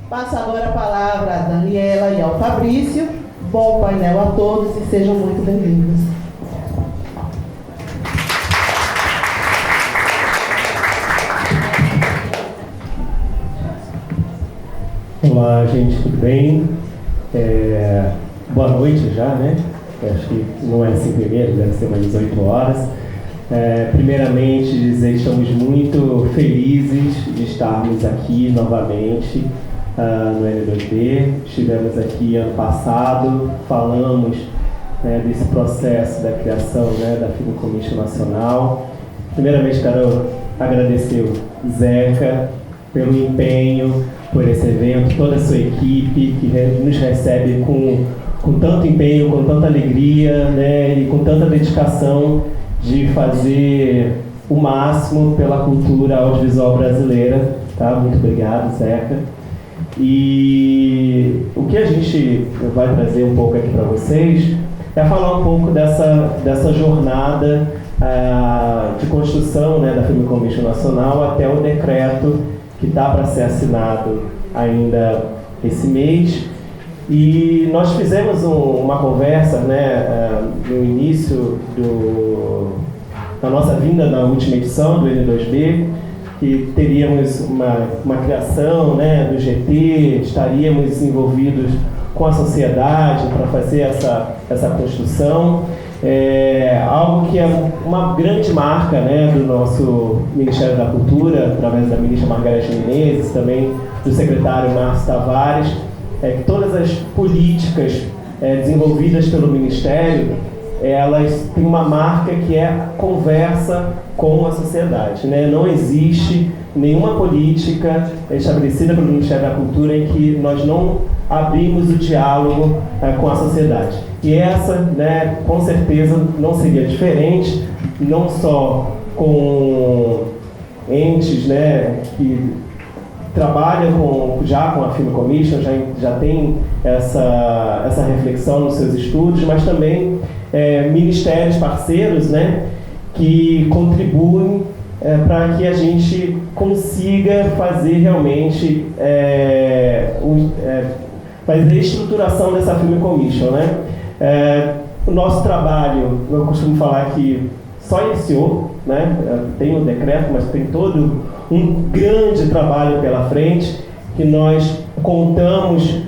Passo agora a palavra a Daniela e ao Fabrício. Bom painel a todos e sejam muito bem-vindos. Olá, gente, tudo bem? Boa noite já, né? Acho que não é 5h30, deve ser mais 18 horas. Primeiramente, dizer que estamos muito felizes de estarmos aqui novamente no N2B. Estivemos aqui ano passado, falamos desse processo da criação da Film Commission Nacional. Primeiramente, quero agradecer o Zeca pelo empenho, por esse evento, toda a sua equipe que nos recebe com tanto empenho, com tanta alegria, e com tanta dedicação de fazer o máximo pela cultura audiovisual brasileira. Tá? Muito obrigado, Zeca. E o que a gente vai trazer um pouco aqui para vocês é falar um pouco dessa jornada de construção da Film Commission Nacional até o decreto que está para ser assinado ainda esse mês. E nós fizemos uma conversa no início da nossa vinda na última edição do N2B, que teríamos uma criação do GT, estaríamos envolvidos com a sociedade para fazer essa construção. Algo que é uma grande marca do nosso Ministério da Cultura, através da ministra Margareth Menezes, também do secretário Márcio Tavares, que todas as políticas desenvolvidas pelo Ministério, elas têm uma marca que é a conversa com a sociedade. Não existe nenhuma política estabelecida pelo Ministério da Cultura em que nós não abrimos o diálogo com a sociedade. E essa, com certeza, não seria diferente, não só com entes que trabalham já com a Film Commission, já tem essa reflexão nos seus estudos, mas também ministérios parceiros que contribuem para que a gente consiga fazer realmente fazer a estruturação dessa Film Commission. O nosso trabalho, eu costumo falar que só iniciou, tem o decreto, mas tem todo um grande trabalho pela frente, que nós contamos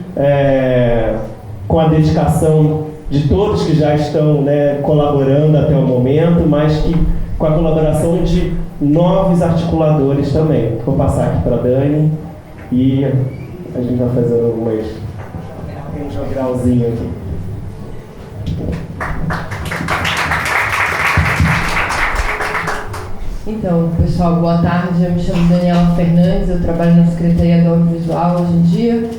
com a dedicação de todos que já estão colaborando até o momento, mas que com a colaboração de novos articuladores também. Vou passar aqui para a Dani e a gente vai fazendo um jogralzinho aqui. Então, pessoal, boa tarde. Eu me chamo Daniela Fernandes, eu trabalho na Secretaria do Audiovisual hoje em dia,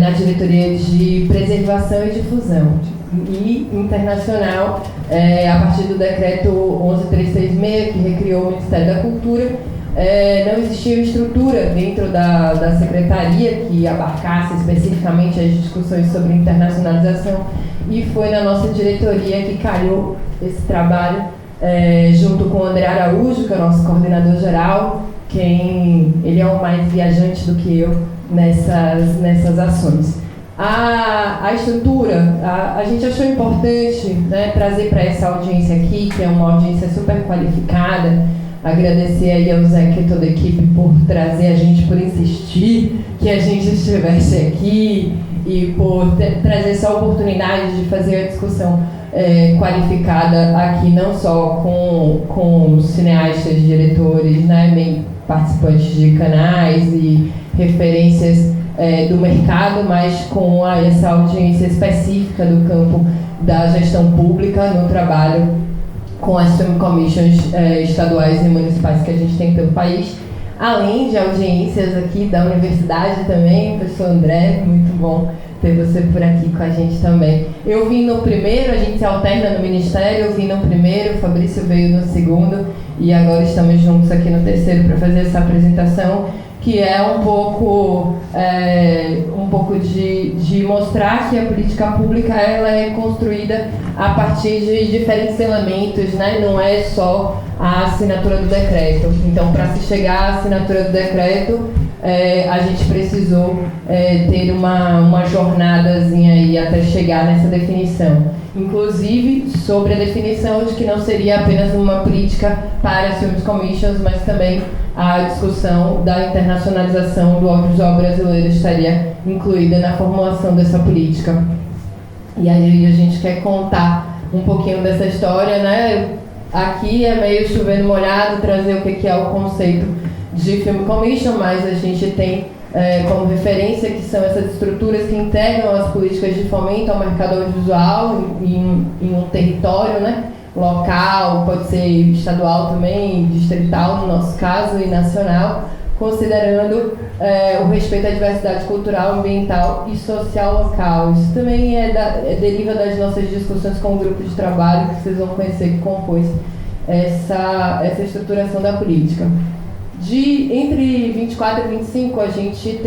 na diretoria de preservação e difusão e internacional, a partir do decreto 11336, que recriou o Ministério da Cultura. Não existia estrutura dentro da secretaria que abarcasse especificamente as discussões sobre internacionalização, e foi na nossa diretoria que calhou esse trabalho, junto com o André Araújo, que é o nosso coordenador geral, ele é o mais viajante do que eu nessas ações. A estrutura, a gente achou importante trazer para essa audiência aqui, que é uma audiência super qualificada. Agradecer aí ao Zeca e toda a equipe por trazer a gente, por insistir que a gente estivesse aqui e por trazer essa oportunidade de fazer a discussão qualificada aqui, não só com cineastas, diretores, bem participantes de canais e referências do mercado, mas com essa audiência específica do campo da gestão pública no trabalho com as Film Commissions estaduais e municipais que a gente tem pelo país, além de audiências aqui da universidade também. Professor André, muito bom ter você por aqui com a gente também. Eu vim no primeiro, a gente se alterna no Ministério, eu vim no primeiro, o Fabrício veio no segundo, e agora estamos juntos aqui no terceiro para fazer essa apresentação, que é um pouco de mostrar que a política pública ela é construída a partir de diferentes elementos, não é só a assinatura do decreto. Então, para se chegar à assinatura do decreto, a gente precisou ter uma jornadazinha aí até chegar nessa definição. Inclusive sobre a definição de que não seria apenas uma política para as Film Commissions, mas também a discussão da internacionalização do audiovisual brasileiro estaria incluída na formulação dessa política. E aí a gente quer contar um pouquinho dessa história, né? Aqui é meio chovendo molhado trazer o que é o conceito de Film Commission, mas a gente tem como referência que são essas estruturas que integram as políticas de fomento ao mercado audiovisual em um território, né, local, pode ser estadual também, distrital no nosso caso, e nacional, considerando o respeito à diversidade cultural, ambiental e social local. Isso também deriva das nossas discussões com o grupo de trabalho que vocês vão conhecer, que compôs essa estruturação da política. Entre 24 e 25, a gente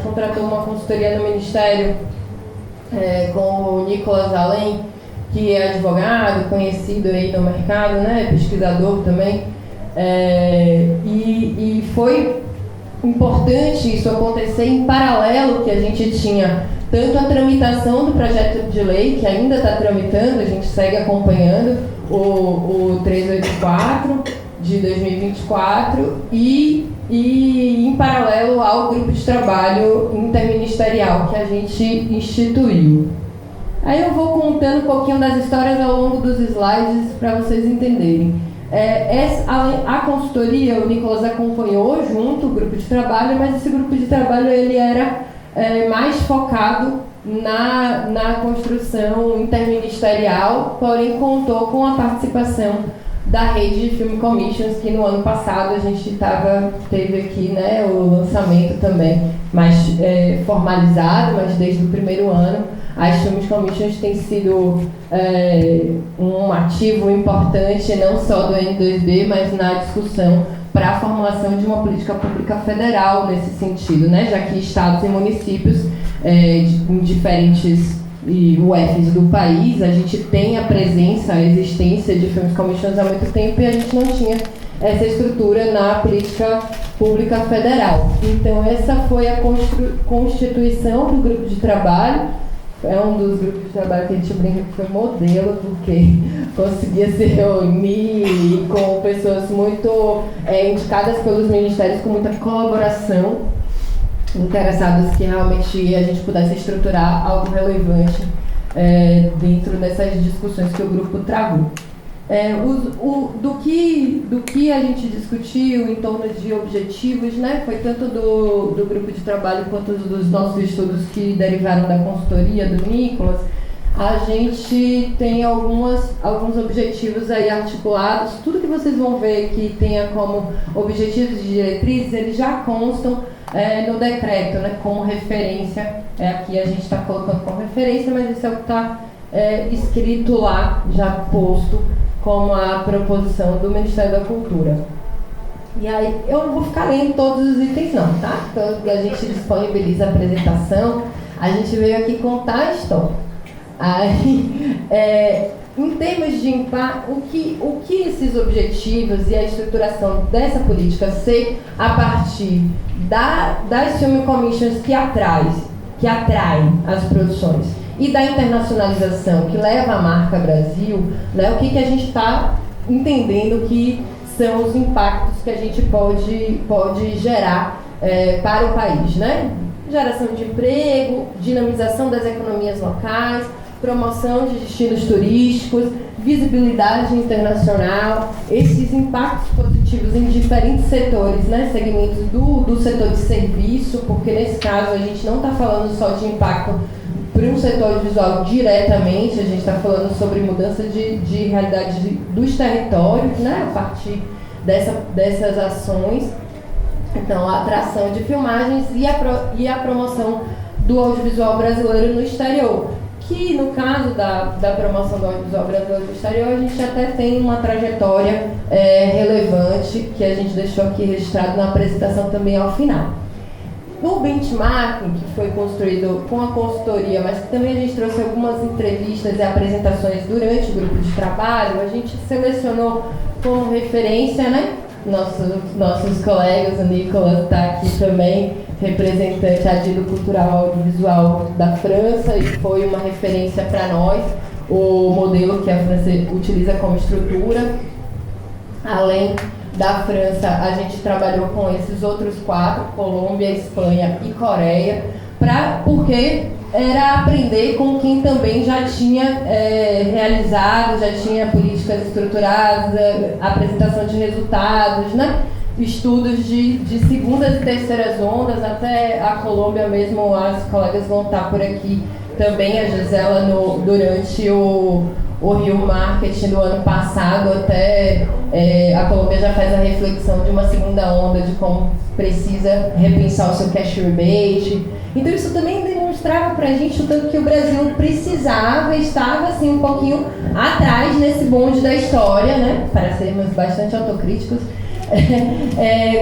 contratou uma consultoria no Ministério com o Nicolas Allen, que é advogado, conhecido aí no mercado, né, pesquisador também. E foi importante isso acontecer em paralelo, que a gente tinha tanto a tramitação do projeto de lei, que ainda está tramitando, a gente segue acompanhando, o 384 de 2024, e em paralelo ao grupo de trabalho interministerial que a gente instituiu. Aí eu vou contando um pouquinho das histórias ao longo dos slides para vocês entenderem. A consultoria, o Nicolas acompanhou junto o grupo de trabalho, mas esse grupo de trabalho ele era mais focado na construção interministerial, porém contou com a participação da rede de Film Commissions, que no ano passado a gente teve aqui, né, o lançamento também mais formalizado, mas desde o primeiro ano as Film Commissions têm sido um ativo importante não só do N2B, mas na discussão para a formulação de uma política pública federal nesse sentido, né, já que estados e municípios em diferentes UFs do país, a gente tem a presença, a existência de Film Commissions há muito tempo, e a gente não tinha essa estrutura na política pública federal. Então essa foi a constituição do grupo de trabalho. É um dos grupos de trabalho que a gente brinca que foi modelo, porque conseguia se reunir com pessoas muito indicadas pelos ministérios, com muita colaboração, interessadas que realmente a gente pudesse estruturar algo relevante dentro dessas discussões que o grupo travou. Do que a gente discutiu em torno de objetivos, né, foi tanto do grupo de trabalho quanto dos nossos estudos que derivaram da consultoria do Nicolas. A gente tem alguns objetivos aí articulados. Tudo que vocês vão ver que tenha como objetivos e diretrizes, eles já constam no decreto, né, como referência. Aqui a gente está colocando como referência, mas isso é o que está escrito lá, já posto como a proposição do Ministério da Cultura. E aí, eu não vou ficar lendo todos os itens não, tá? Então, a gente disponibiliza a apresentação, a gente veio aqui contar a história. Aí, em termos de impacto, o que esses objetivos e a estruturação dessa política ser a partir das Film Commissions que atraem as produções e da internacionalização que leva a marca Brasil, né, o que a gente está entendendo que são os impactos que a gente pode gerar para o país, né? Geração de emprego, dinamização das economias locais, promoção de destinos turísticos, visibilidade internacional, esses impactos positivos em diferentes setores, né, segmentos do setor de serviço, porque nesse caso a gente não está falando só de impacto para um setor audiovisual diretamente, a gente está falando sobre mudança de realidade dos territórios, né, a partir dessas ações. Então, a atração de filmagens e a promoção do audiovisual brasileiro no exterior, que no caso da promoção do audiovisual brasileiro no exterior, a gente até tem uma trajetória relevante que a gente deixou aqui registrado na apresentação também ao final. No benchmarking, que foi construído com a consultoria, mas que também a gente trouxe algumas entrevistas e apresentações durante o grupo de trabalho, a gente selecionou como referência, né, nossos colegas, o Nicolas está aqui também, representante adido cultural audiovisual da França, e foi uma referência para nós, o modelo que a França utiliza como estrutura. Além da França, a gente trabalhou com esses outros 4, Colômbia, Espanha e Coreia, porque era aprender com quem também já tinha realizado, já tinha políticas estruturadas, apresentação de resultados, né? Estudos de segundas e terceiras ondas, até a Colômbia mesmo, as colegas vão estar por aqui também, a Gisela, durante o Rio Marketing do ano passado, até a Colômbia já faz a reflexão de uma segunda onda, de como precisa repensar o seu cash rebate. Então isso também demonstrava pra gente o tanto que o Brasil precisava, estava assim um pouquinho atrás nesse bonde da história, né, para sermos bastante autocríticos,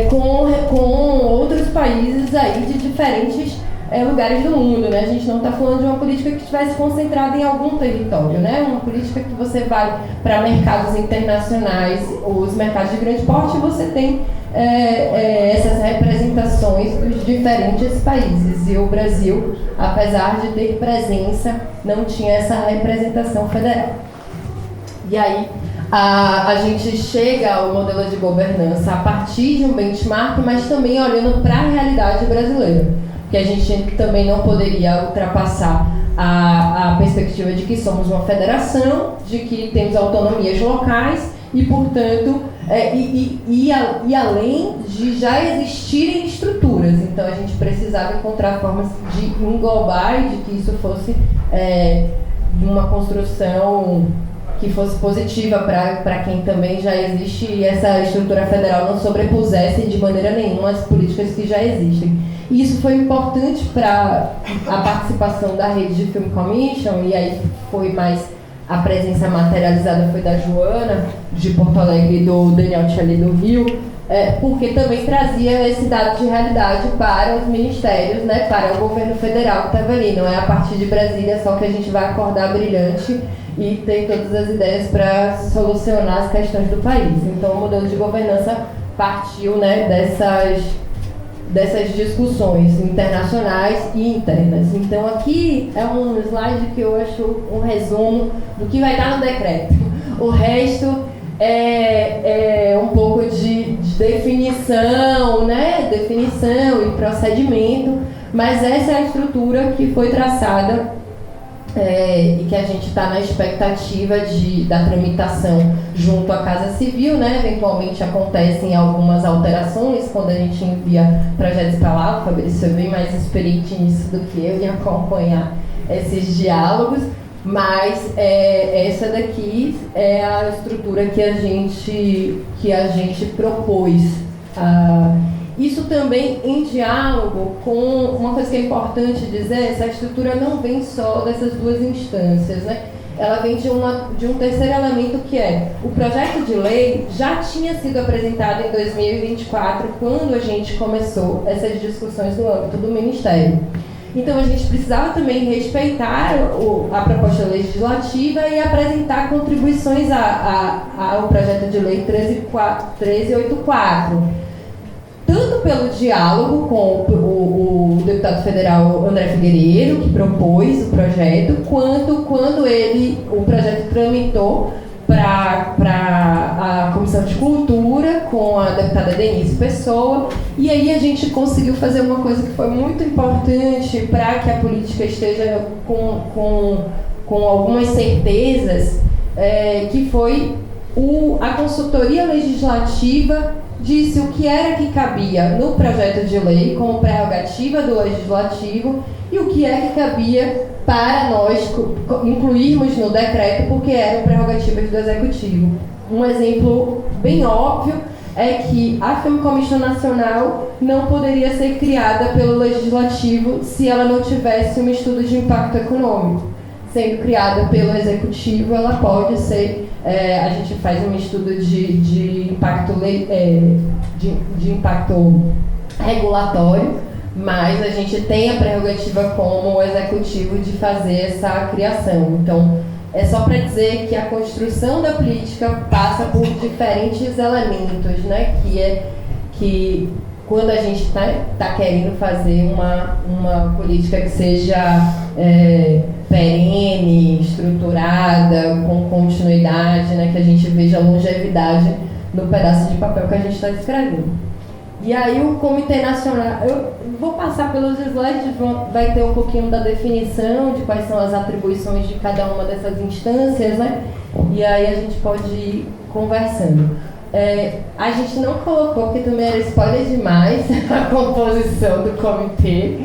com outros países aí de diferentes lugares do mundo, né? A gente não está falando de uma política que estivesse concentrada em algum território, né? Uma política que você vai para mercados internacionais, os mercados de grande porte, e você tem essas representações dos diferentes países. E o Brasil, apesar de ter presença, não tinha essa representação federal. E aí a gente chega ao modelo de governança a partir de um benchmark, mas também olhando para a realidade brasileira, que a gente também não poderia ultrapassar a perspectiva de que somos uma federação, de que temos autonomias locais e, portanto, e além de já existirem estruturas. Então, a gente precisava encontrar formas de englobar e de que isso fosse uma construção que fosse positiva para quem também já existe, e essa estrutura federal não sobrepusesse de maneira nenhuma as políticas que já existem. E isso foi importante para a participação da rede de Film Commission, e aí foi mais a presença materializada foi da Joana, de Porto Alegre, e do Daniel Tcheli, do Rio, porque também trazia esse dado de realidade para os ministérios, né, para o governo federal que estava ali. Não é a partir de Brasília só que a gente vai acordar brilhante e ter todas as ideias para solucionar as questões do país. Então o modelo de governança partiu, né, dessas discussões internacionais e internas. Então aqui é um slide que eu acho um resumo do que vai estar no decreto. O resto é um pouco de definição, né? Definição e procedimento, mas essa é a estrutura que foi traçada e que a gente está na expectativa da tramitação junto à Casa Civil, né? Eventualmente acontecem algumas alterações quando a gente envia projetos para lá. O Fabrício é bem mais experiente nisso do que eu em acompanhar esses diálogos, mas essa daqui é a estrutura que a gente propôs. Isso também em diálogo com uma coisa que é importante dizer: essa estrutura não vem só dessas duas instâncias, né? Ela vem de um terceiro elemento, que é o projeto de lei já tinha sido apresentado em 2024, quando a gente começou essas discussões no âmbito do Ministério. Então a gente precisava também respeitar a proposta legislativa e apresentar contribuições ao projeto de lei 1384. Tanto pelo diálogo com o deputado federal André Figueiredo, que propôs o projeto, quanto quando o projeto tramitou para a Comissão de Cultura, com a deputada Denise Pessoa, e aí a gente conseguiu fazer uma coisa que foi muito importante para que a política esteja com algumas certezas, que foi a consultoria legislativa disse o que era que cabia no projeto de lei como prerrogativa do Legislativo e o que é que cabia para nós incluirmos no decreto, porque eram prerrogativas do Executivo. Um exemplo bem óbvio é que a Film Commission Nacional não poderia ser criada pelo Legislativo se ela não tivesse um estudo de impacto econômico. Sendo criada pelo Executivo, ela pode ser, a gente faz um estudo de impacto regulatório, mas a gente tem a prerrogativa como Executivo de fazer essa criação. Então, é só para dizer que a construção da política passa por diferentes elementos, né? Que quando a gente tá querendo fazer uma política que seja perene, estruturada, com continuidade, né? Que a gente veja longevidade no pedaço de papel que a gente está escrevendo. E aí o Comitê Nacional, eu vou passar pelos slides, vai ter um pouquinho da definição de quais são as atribuições de cada uma dessas instâncias, né? E aí a gente pode ir conversando. A gente não colocou, porque também era spoiler demais, a composição do comitê,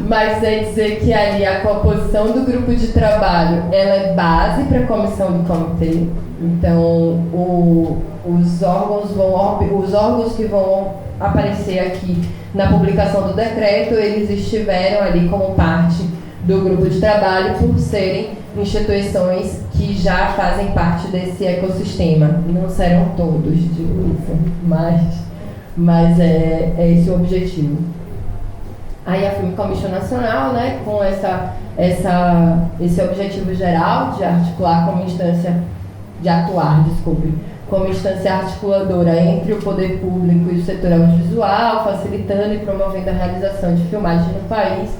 mas é dizer que ali a composição do grupo de trabalho, ela é base para a comissão do comitê. Então, os órgãos que vão aparecer aqui na publicação do decreto, eles estiveram ali como parte do grupo de trabalho por serem instituições que já fazem parte desse ecossistema. Não serão todos, digo isso, mas é esse o objetivo. Aí a Film Commission Nacional, né, com esse objetivo geral de articular como instância, como instância articuladora entre o poder público e o setor audiovisual, facilitando e promovendo a realização de filmagens no país,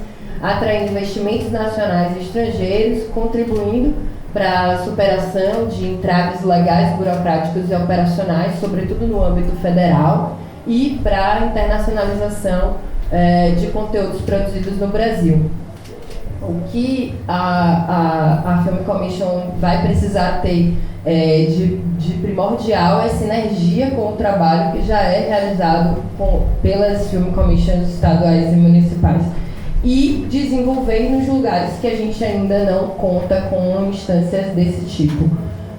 atraindo investimentos nacionais e estrangeiros, contribuindo para a superação de entraves legais, burocráticos e operacionais, sobretudo no âmbito federal, e para a internacionalização de conteúdos produzidos no Brasil. O que a Film Commission vai precisar ter de primordial é sinergia com o trabalho que já é realizado pelas Film Commissions estaduais e municipais e desenvolver nos lugares que a gente ainda não conta com instâncias desse tipo,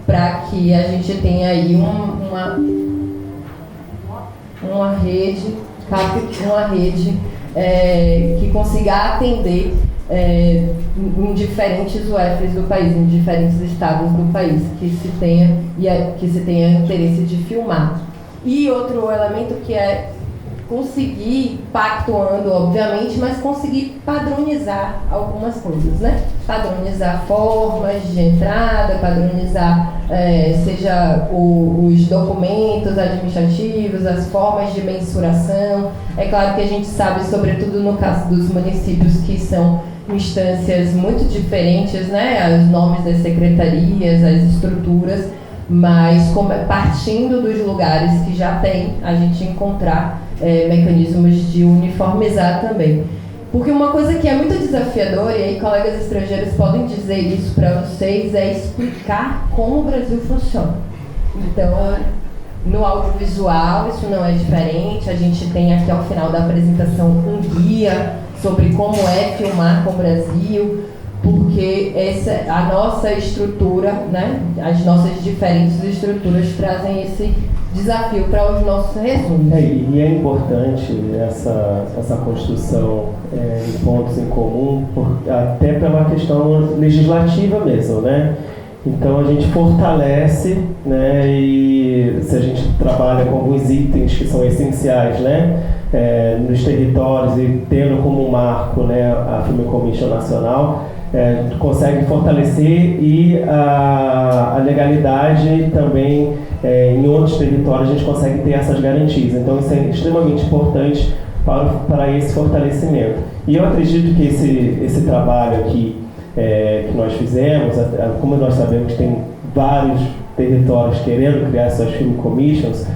para que a gente tenha aí uma rede que consiga atender em diferentes UFs do país, em diferentes estados do país, que se tenha interesse de filmar. E outro elemento que é conseguir, pactuando, obviamente, mas conseguir padronizar algumas coisas, né? Padronizar formas de entrada, padronizar, seja os documentos administrativos, as formas de mensuração. É claro que a gente sabe, sobretudo no caso dos municípios, que são instâncias muito diferentes, né? Os nomes das secretarias, as estruturas, mas partindo dos lugares que já tem, a gente encontrar mecanismos de uniformizar também. Porque uma coisa que é muito desafiadora, e aí colegas estrangeiros podem dizer isso para vocês, é explicar como o Brasil funciona. Então, no audiovisual isso não é diferente, a gente tem aqui ao final da apresentação um guia sobre como é filmar com o Brasil, porque a nossa estrutura, né, as nossas diferentes estruturas trazem esse desafio para os nossos resumos. E é importante essa construção de pontos em comum, até pela questão legislativa mesmo, né? Então a gente fortalece, né, e se a gente trabalha com alguns itens que são essenciais, né, nos territórios e tendo como marco, né, a Film Commission Nacional, consegue fortalecer e a legalidade também em outros territórios a gente consegue ter essas garantias. Então isso é extremamente importante para esse fortalecimento. E eu acredito que esse trabalho aqui que nós fizemos, como nós sabemos que tem vários territórios querendo criar suas Film Commissions,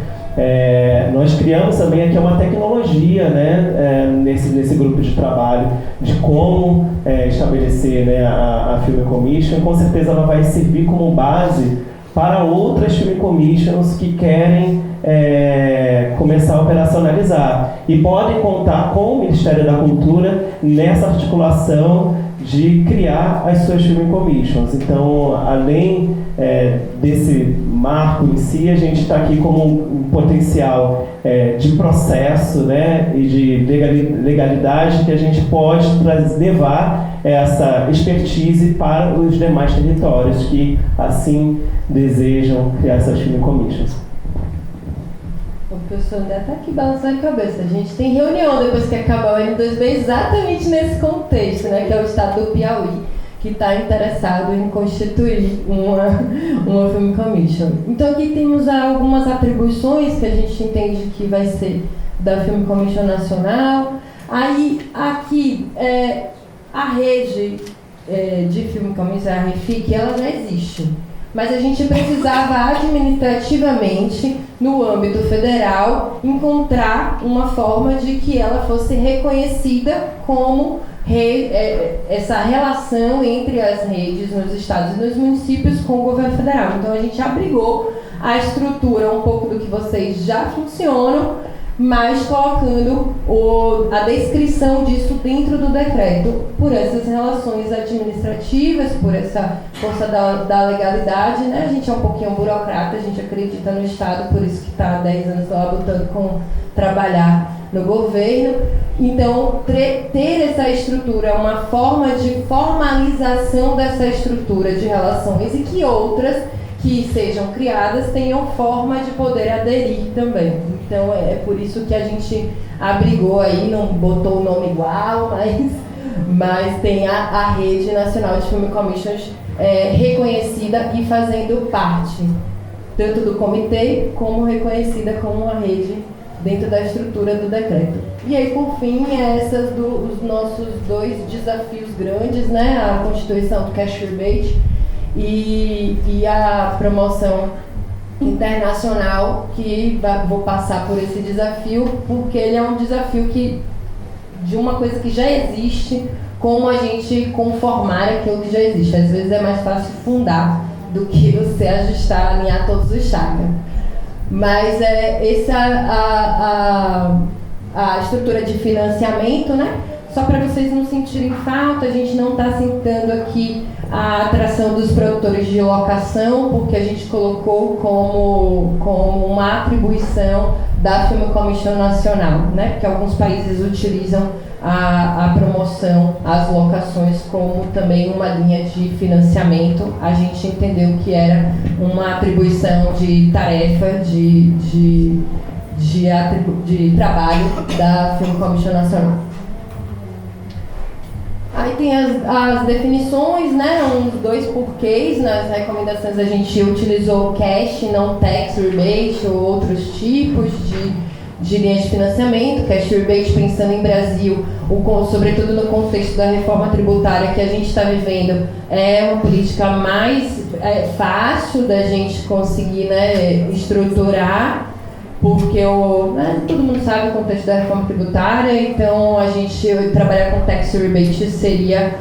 nós criamos também aqui uma tecnologia, né, nesse grupo de trabalho de como estabelecer, né, a Film Commission. Com certeza ela vai servir como base para outras Film Commissions que querem começar a operacionalizar e podem contar com o Ministério da Cultura nessa articulação de criar as suas Film Commissions. Então, além desse marco em si, a gente está aqui como um potencial de processo, né, e de legalidade que a gente pode levar essa expertise para os demais territórios que assim desejam criar essas Film Commissions. O professor André está aqui balançando a cabeça. A gente tem reunião depois que acabar o N2B exatamente nesse contexto, né, que é o estado do Piauí, que está interessado em constituir uma Film Commission. Então aqui temos algumas atribuições que a gente entende que vai ser da Film Commission Nacional. Aí aqui a rede de Film Commission, a REFIC, ela já existe. Mas a gente precisava administrativamente, no âmbito federal, encontrar uma forma de que ela fosse reconhecida como essa relação entre as redes nos estados e nos municípios com o governo federal. Então a gente abrigou a estrutura um pouco do que vocês já funcionam, mas colocando a descrição disso dentro do decreto, por essas relações administrativas, por essa força da legalidade, né? A gente é um pouquinho burocrata, a gente acredita no Estado, por isso que está há 10 anos lá lutando com trabalhar no governo. Então, ter essa estrutura é uma forma de formalização dessa estrutura de relações e que outras que sejam criadas tenham forma de poder aderir também. Então é por isso que a gente abrigou aí, não botou o nome igual, mas tem a Rede Nacional de Film Commissions reconhecida e fazendo parte tanto do comitê como reconhecida como uma rede dentro da estrutura do decreto. E aí, por fim, esses os nossos 2 desafios grandes, né? A constituição do cash rebate e a promoção internacional, que vou passar por esse desafio, porque ele é um desafio de uma coisa que já existe, como a gente conformar aquilo que já existe. Às vezes é mais fácil fundar do que você ajustar, alinhar todos os chakras. Mas a estrutura de financiamento, né? Só para vocês não sentirem falta, a gente não está citando aqui a atração dos produtores de locação, porque a gente colocou como uma atribuição da Film Commission Nacional, né? Porque alguns países utilizam a promoção, as locações, como também uma linha de financiamento. A gente entendeu que era uma atribuição de tarefa, de trabalho da Film Commission Nacional. Aí tem as definições, né, uns 2 porquês. Nas recomendações a gente utilizou cash, não tax rebate ou outros tipos de linhas de financiamento. Cash rebate pensando em Brasil, sobretudo no contexto da reforma tributária que a gente está vivendo, é uma política mais fácil da gente conseguir, né, estruturar, porque todo mundo sabe o contexto da reforma tributária, então a gente trabalhar com tax rebate seria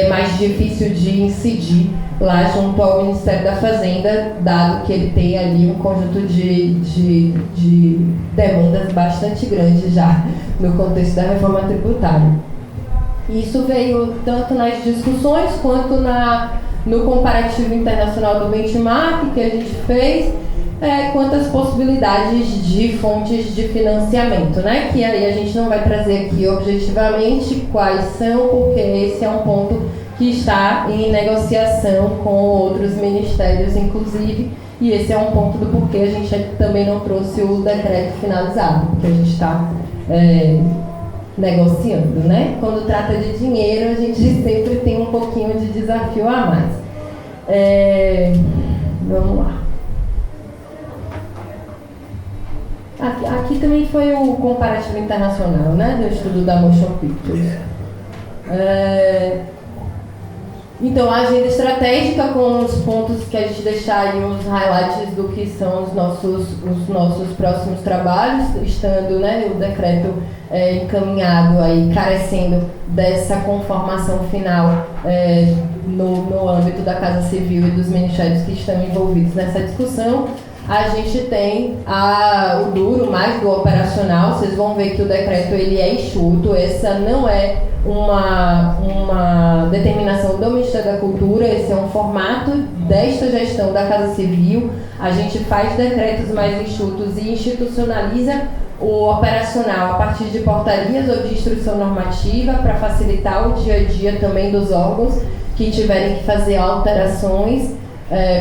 mais difícil de incidir lá junto ao Ministério da Fazenda, dado que ele tem ali um conjunto de demandas bastante grandes já no contexto da reforma tributária. Isso veio tanto nas discussões quanto no comparativo internacional do benchmark que a gente fez, quantas possibilidades de fontes de financiamento, né? Que aí a gente não vai trazer aqui objetivamente quais são, porque esse é um ponto que está em negociação com outros ministérios, inclusive, e esse é um ponto do porquê a gente também não trouxe o decreto finalizado, porque a gente está negociando, né? Quando trata de dinheiro, a gente sempre tem um pouquinho de desafio a mais. Vamos lá. Aqui também foi o comparativo internacional, né, do estudo da Motion Pictures. Então, a agenda estratégica com os pontos que a gente deixaria, os highlights do que são os nossos próximos trabalhos, estando, né, o decreto encaminhado, aí, carecendo dessa conformação final no âmbito da Casa Civil e dos ministérios que estão envolvidos nessa discussão. A gente tem o duro, mais do operacional. Vocês vão ver que o decreto ele é enxuto. Essa não é uma determinação do Ministério da Cultura, esse é um formato desta gestão da Casa Civil. A gente faz decretos mais enxutos e institucionaliza o operacional a partir de portarias ou de instrução normativa para facilitar o dia a dia também dos órgãos que tiverem que fazer alterações.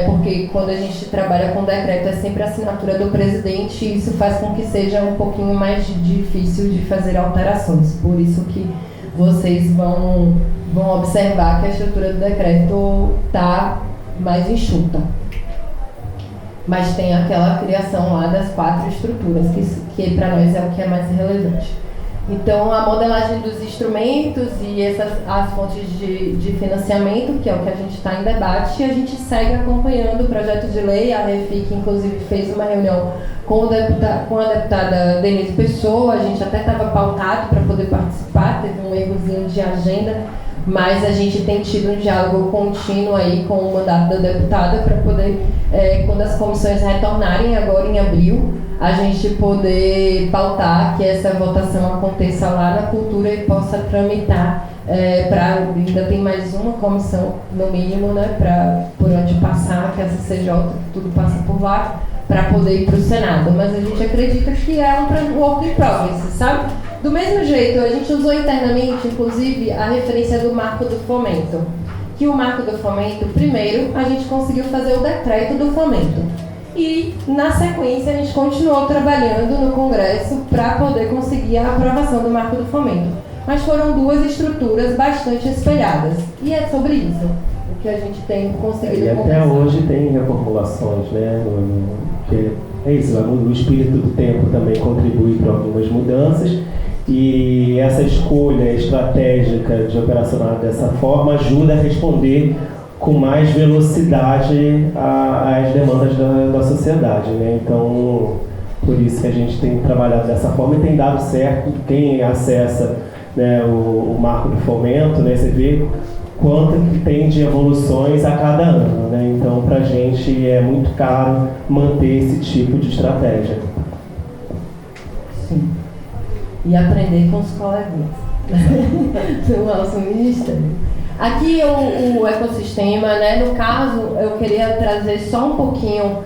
Porque quando a gente trabalha com decreto é sempre a assinatura do presidente e isso faz com que seja um pouquinho mais difícil de fazer alterações. Por isso que vocês vão observar que a estrutura do decreto está mais enxuta. Mas tem aquela criação lá das 4 estruturas, que para nós é o que é mais relevante. Então, a modelagem dos instrumentos e as fontes de financiamento, que é o que a gente está em debate, e a gente segue acompanhando o projeto de lei. A REFIC, inclusive, fez uma reunião com a deputada Denise Pessoa. A gente até estava pautado para poder participar, teve um errozinho de agenda, mas a gente tem tido um diálogo contínuo aí com o mandato da deputada para poder, quando as comissões retornarem agora em abril, a gente poder pautar que essa votação aconteça lá na cultura e possa tramitar. Ainda tem mais uma comissão, no mínimo, né, por onde passar, que é a CCJ, tudo passa por lá, para poder ir para o Senado. Mas a gente acredita que é um work in progress, sabe? Do mesmo jeito, a gente usou internamente, inclusive, a referência do Marco do Fomento. Que o Marco do Fomento, primeiro, a gente conseguiu fazer o decreto do fomento. E, na sequência, a gente continuou trabalhando no Congresso para poder conseguir a aprovação do Marco do Fomento. Mas foram 2 estruturas bastante espelhadas. E é sobre isso o que a gente tem conseguido conversar. E até hoje tem reformulações, né? É isso, o espírito do tempo também contribui para algumas mudanças. E essa escolha estratégica de operacionar dessa forma ajuda a responder com mais velocidade às demandas da sociedade, né? Então, por isso que a gente tem trabalhado dessa forma e tem dado certo. Quem acessa, né, o Marco do Fomento, né, você vê quanto que tem de evoluções a cada ano, né? Então, para a gente é muito caro manter esse tipo de estratégia. Sim. E aprender com os coleguinhas do nosso ministério. Aqui o ecossistema, né, no caso, eu queria trazer só um pouquinho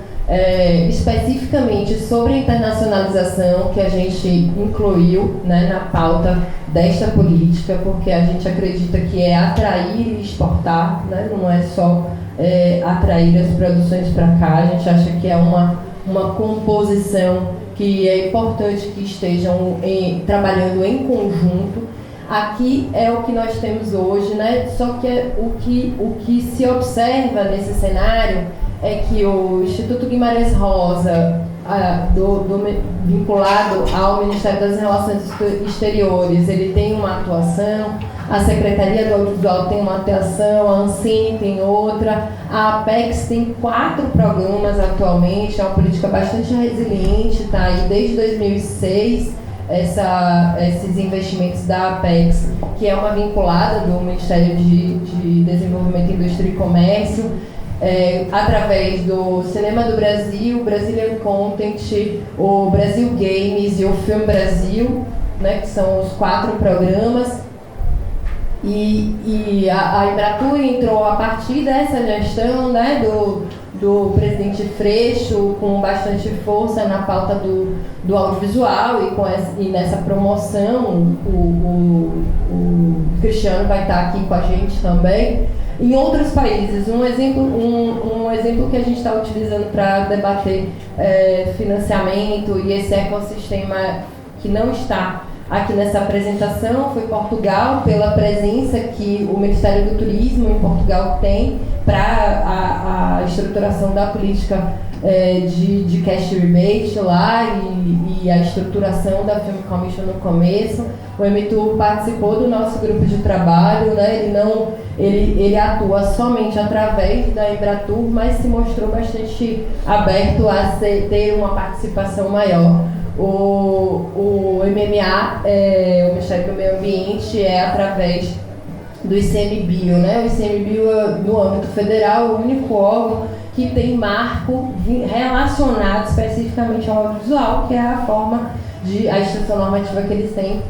especificamente sobre a internacionalização que a gente incluiu, né, na pauta desta política, porque a gente acredita que é atrair e exportar, né, não é só atrair as produções para cá. A gente acha que é uma composição que é importante que estejam trabalhando em conjunto. Aqui é o que nós temos hoje, né? Só que o que se observa nesse cenário é que o Instituto Guimarães Rosa, vinculado ao Ministério das Relações Exteriores, ele tem uma atuação, a Secretaria do Audiovisual tem uma atuação, a Ancine tem outra, a Apex tem 4 programas atualmente, é uma política bastante resiliente, tá aí desde 2006, esses investimentos da Apex, que é uma vinculada do Ministério de Desenvolvimento, Indústria e Comércio, através do Cinema do Brasil, Brazilian Content, o Brasil Games e o Film Brasil, né, que são os 4 programas. E a Embratur entrou a partir dessa gestão, né, do presidente Freixo, com bastante força na pauta do audiovisual e nessa promoção. O Cristiano vai estar aqui com a gente também. Em outros países, um exemplo que a gente está utilizando para debater financiamento e esse ecossistema que não está aqui nessa apresentação foi Portugal, pela presença que o Ministério do Turismo em Portugal tem para a estruturação da política de cash rebate lá e a estruturação da Film Commission no começo. O MTU participou do nosso grupo de trabalho, né? Ele atua somente através da Embratur, mas se mostrou bastante aberto a ter uma participação maior. O MMA, o Ministério do Meio Ambiente, é através do ICMBio, né? O ICMBio, no âmbito federal, é o único órgão que tem marco relacionado especificamente ao audiovisual, que é a forma a instrução normativa que eles têm,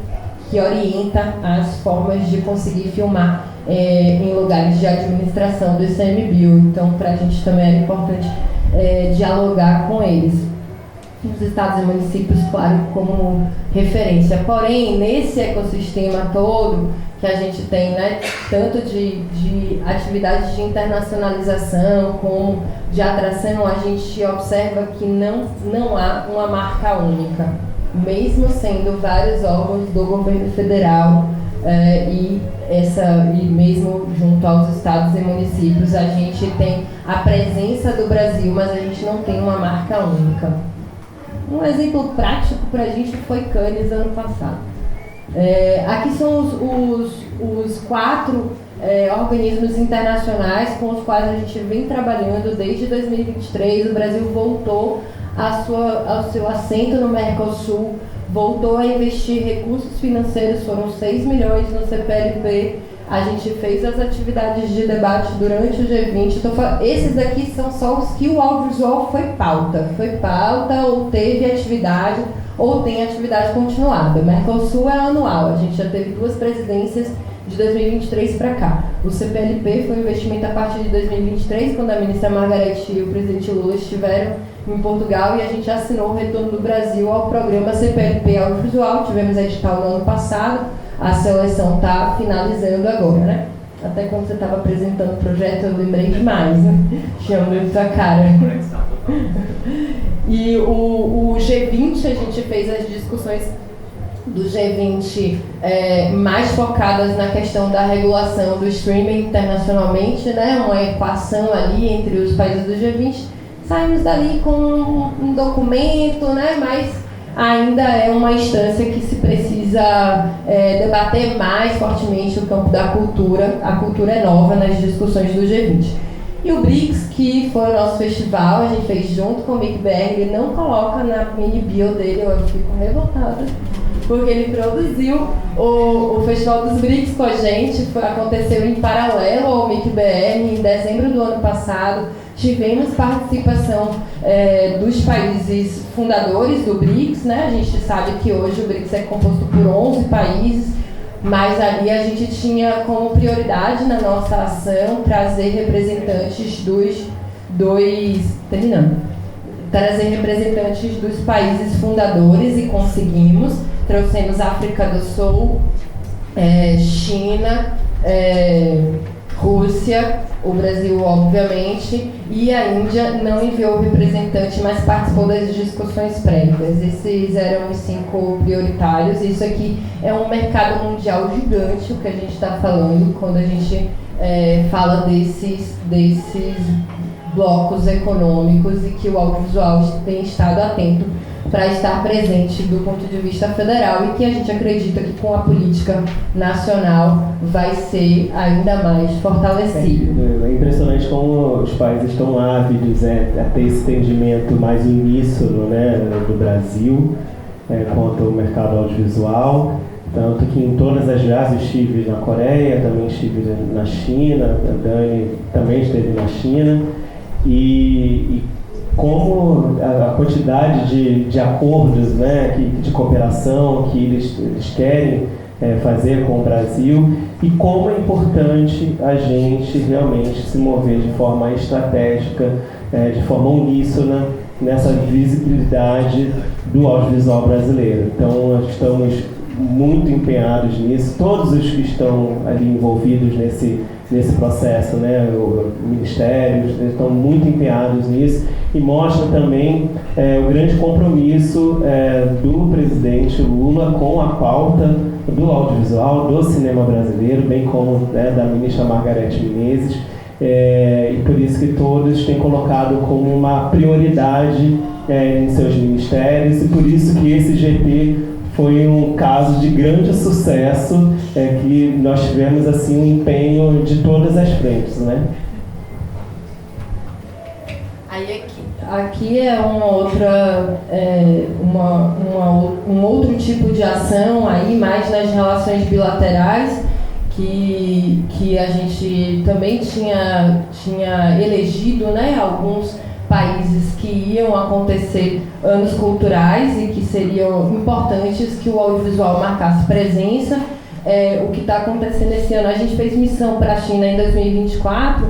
que orienta as formas de conseguir filmar em lugares de administração do ICMBio. Então, para a gente também era importante dialogar com eles. Os estados e municípios, claro, como referência. Porém, nesse ecossistema todo que a gente tem, né, tanto de atividades de internacionalização como de atração, a gente observa que não há uma marca única. Mesmo sendo vários órgãos do governo federal E mesmo junto aos estados e municípios a gente tem a presença do Brasil, mas a gente não tem uma marca única. Um exemplo prático para a gente foi Cannes ano passado. Aqui são os 4 organismos internacionais com os quais a gente vem trabalhando desde 2023. O Brasil voltou ao seu assento no Mercosul, voltou a investir recursos financeiros, foram 6 milhões no CPLP. A gente fez as atividades de debate durante o G20. Esses aqui são só os que o audiovisual foi pauta ou teve atividade ou tem atividade continuada. O Mercosul é anual, a gente já teve 2 presidências de 2023 para cá. O CPLP foi um investimento a partir de 2023, quando a ministra Margarete e o presidente Lula estiveram em Portugal, e a gente assinou o retorno do Brasil ao programa CPLP Audiovisual. Tivemos edital no ano passado, a seleção está finalizando agora, né? Até quando você estava apresentando o projeto, eu lembrei demais, né? Tinha muito a cara. E o G20, a gente fez as discussões do G20 mais focadas na questão da regulação do streaming internacionalmente, né? Uma equação ali entre os países do G20. Saímos dali com um documento, né? Mas ainda é uma instância que se precisa debater mais fortemente o campo da cultura. A cultura é nova nas discussões do G20. E o BRICS, que foi o nosso festival, a gente fez junto com o MIC-BR, ele não coloca na mini bio dele, eu fico revoltada, porque ele produziu o Festival dos BRICS com a gente, aconteceu em paralelo ao MIC-BR em dezembro do ano passado. Tivemos participação dos países fundadores do BRICS, né? A gente sabe que hoje o BRICS é composto por 11 países, mas ali a gente tinha como prioridade na nossa ação trazer representantes dos países fundadores, e conseguimos. Trouxemos África do Sul, China, Rússia, o Brasil, obviamente, e a Índia não enviou representante, mas participou das discussões prévias. Esses eram os 5 prioritários. Isso aqui é um mercado mundial gigante, o que a gente está falando, quando a gente fala desses blocos econômicos, e que o audiovisual tem estado atento para estar presente do ponto de vista federal, e que a gente acredita que com a política nacional vai ser ainda mais fortalecido. É impressionante como os países estão ávidos a ter esse entendimento mais uníssono, né, do Brasil quanto ao mercado audiovisual. Tanto que em todas as viagens estive na Coreia, também estive na China, a Dani também esteve na China, e como a quantidade de acordos, né, de cooperação que eles querem fazer com o Brasil, e como é importante a gente realmente se mover de forma estratégica, de forma uníssona, nessa visibilidade do audiovisual brasileiro. Então, nós estamos muito empenhados nisso, todos os que estão ali envolvidos nesse processo, né, os ministérios estão muito empenhados nisso, e mostra também o grande compromisso do presidente Lula com a pauta do audiovisual, do cinema brasileiro, bem como da ministra Margarete Menezes, e por isso que todos têm colocado como uma prioridade em seus ministérios, e por isso que esse GP foi um caso de grande sucesso, que nós tivemos assim um empenho de todas as frentes, né? Aí aqui é uma outra, um outro tipo de ação aí mais nas relações bilaterais, que a gente também tinha elegido, né, alguns países que iam acontecer anos culturais e que seriam importantes que o audiovisual marcasse presença. O que está acontecendo esse ano, a gente fez missão para a China em 2024,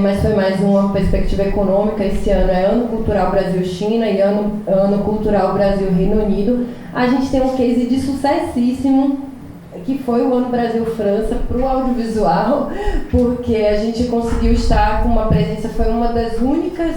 mas foi mais uma perspectiva econômica. Esse ano é Ano Cultural Brasil-China e ano Cultural Brasil-Reino Unido. A gente tem um case de sucessíssimo, que foi o Ano Brasil-França para o audiovisual, porque a gente conseguiu estar com uma presença, foi uma das únicas,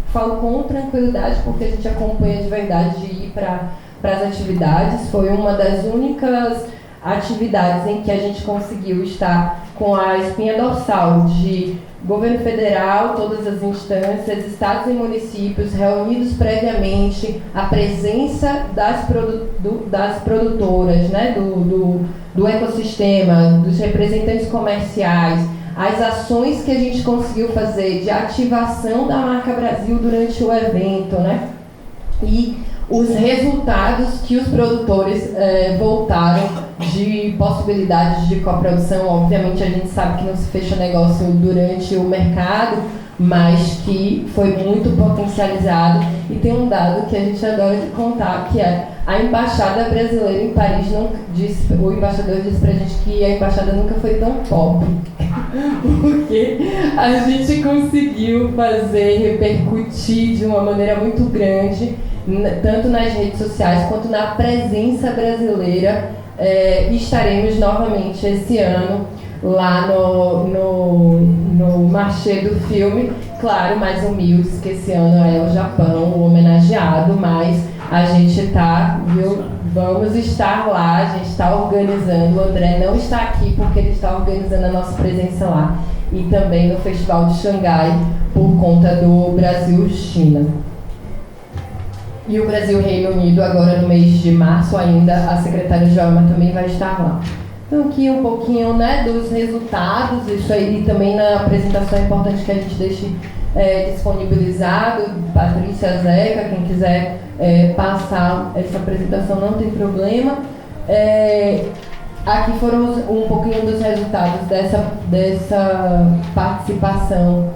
falo com tranquilidade, porque a gente acompanha de verdade de ir para as atividades, foi uma das únicas atividades em que a gente conseguiu estar com a espinha dorsal de governo federal, todas as instâncias, estados e municípios reunidos previamente, a presença das produtoras, né, do ecossistema, dos representantes comerciais, as ações que a gente conseguiu fazer de ativação da marca Brasil durante o evento, né, e os resultados que os produtores voltaram de possibilidades de coprodução. Obviamente a gente sabe que não se fecha negócio durante o mercado, mas que foi muito potencializado. E tem um dado que a gente adora de contar, que é a embaixada brasileira em Paris, o embaixador disse pra gente que a embaixada nunca foi tão pobre, porque a gente conseguiu repercutir de uma maneira muito grande, tanto nas redes sociais quanto na presença brasileira. Estaremos novamente esse ano lá no Marché do Filme, claro, mais humildes, que esse ano é o Japão, o homenageado, mas a gente vamos estar lá, a gente está organizando. O André não está aqui porque ele está organizando a nossa presença lá, e também no Festival de Xangai por conta do Brasil-China. E o Brasil-Reino Unido, agora no mês de março ainda, a secretária Joelma também vai estar lá. Então aqui um pouquinho, né, dos resultados, isso aí também na apresentação é importante que a gente deixe disponibilizado. Patrícia, Zeca, quem quiser passar essa apresentação não tem problema. Aqui foram um pouquinho dos resultados dessa participação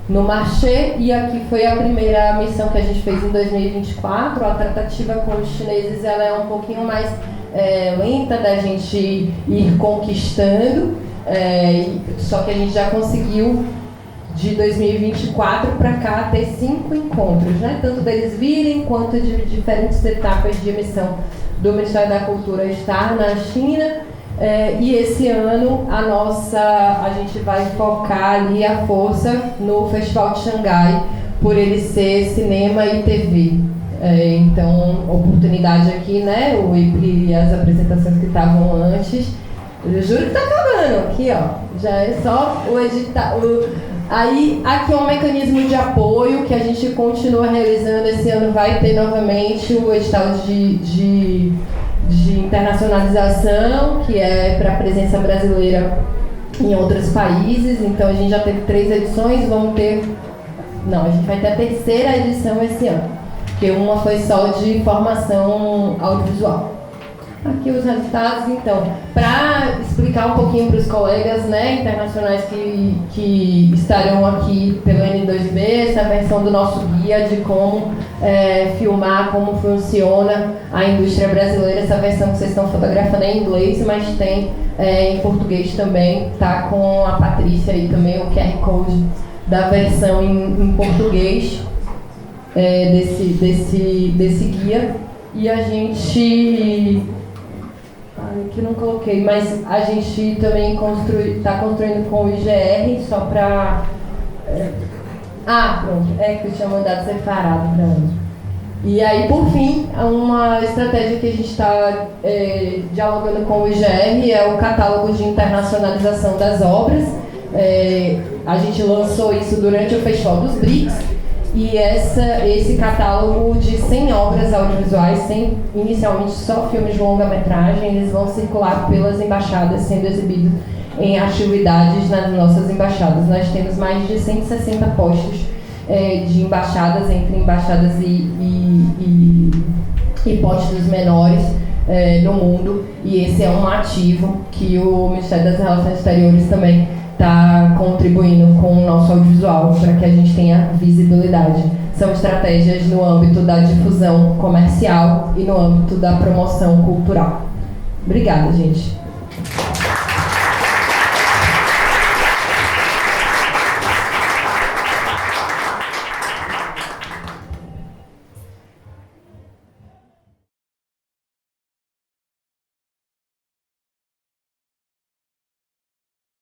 no Marché, e aqui foi a primeira missão que a gente fez em 2024. A tratativa com os chineses ela é um pouquinho mais lenta da gente ir conquistando, só que a gente já conseguiu de 2024 para cá ter 5 encontros, né? Tanto deles virem quanto de diferentes etapas de emissão do Ministério da Cultura estar na China. E esse ano a gente vai focar ali a força no Festival de Xangai, por ele ser cinema e TV. Então, oportunidade aqui, né? E as apresentações que estavam antes. Eu juro que tá acabando aqui, ó. Já é só o edital. Aí, aqui é um mecanismo de apoio que a gente continua realizando. Esse ano vai ter novamente o edital de internacionalização, que é para a presença brasileira em outros países. Então a gente já teve 3 edições, a gente vai ter a 3ª edição esse ano, porque uma foi só de formação audiovisual. Aqui os resultados, então, para explicar um pouquinho para os colegas, né, internacionais que estarão aqui pelo N2B, essa versão do nosso guia de como filmar, como funciona a indústria brasileira. Essa versão que vocês estão fotografando é em inglês, mas tem em português também, tá com a Patrícia aí também, o QR Code da versão em português desse guia. E a gente... que não coloquei, mas a gente também está construindo com o IGR, só para... pronto, que eu tinha mandado separado para mim. E aí, por fim, uma estratégia que a gente está dialogando com o IGR é o catálogo de internacionalização das obras. A gente lançou isso durante o Festival dos BRICS, e esse catálogo de 100 obras audiovisuais, inicialmente só filmes de longa-metragem, eles vão circular pelas embaixadas, sendo exibidos em atividades nas nossas embaixadas. Nós temos mais de 160 postos de embaixadas, entre embaixadas e postos menores no mundo, e esse é um ativo que o Ministério das Relações Exteriores também está contribuindo com o nosso audiovisual para que a gente tenha visibilidade. São estratégias no âmbito da difusão comercial e no âmbito da promoção cultural. Obrigada, gente.